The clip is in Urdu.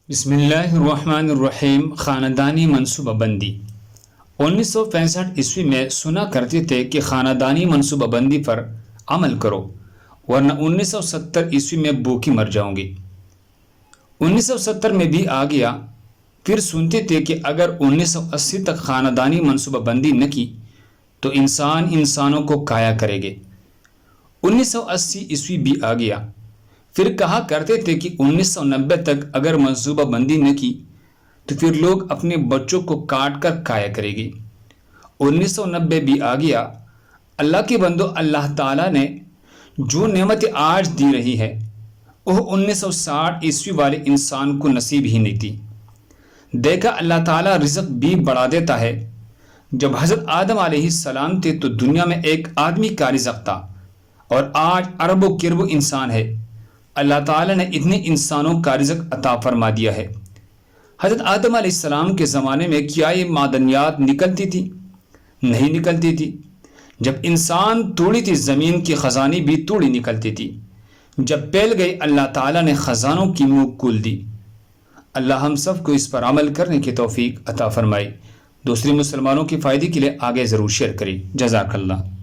بسم اللہ الرحمن الرحیم۔ خاندانی منصوبہ بندی 1965 میں سنا کرتے تھے کہ خاندانی منصوبہ بندی پر عمل کرو ورنہ 1970 میں بھوکی مر جاؤں گی۔ 1970 میں بھی آ گیا۔ پھر سنتے تھے کہ اگر 1980 تک خاندانی منصوبہ بندی نہ کی تو انسانوں کو کایا کرے گے۔ 1980 بھی آ گیا۔ پھر کہا کرتے تھے کہ 1990 تک اگر منصوبہ بندی نہ کی تو پھر لوگ اپنے بچوں کو کاٹ کر کھایا کرے گی۔ 1990 بھی آ گیا۔ اللہ کے بندو، اللہ تعالیٰ نے جو نعمتیں آج دی رہی ہے وہ 1960 والے انسان کو نصیب ہی نہیں تھی۔ دیکھا، اللہ تعالیٰ رزق بھی بڑھا دیتا ہے۔ جب حضرت آدم علیہ السلام تھے تو دنیا میں ایک آدمی کا رزق تھا، اور آج اربوں کربوں انسان ہے۔ اللہ تعالیٰ نے اتنے انسانوں کا رزق عطا فرما دیا ہے۔ حضرت آدم علیہ السلام کے زمانے میں کیا یہ معدنیات نکلتی تھی؟ نہیں نکلتی تھی۔ جب انسان توڑی تھی زمین کی خزانے بھی توڑی نکلتی تھی۔ جب پھیل گئی، اللہ تعالیٰ نے خزانوں کی منہ کھول دی۔ اللہ ہم سب کو اس پر عمل کرنے کی توفیق عطا فرمائے۔ دوسرے مسلمانوں کے فائدے کے لیے آگے ضرور شیئر کریں۔ جزاک اللہ۔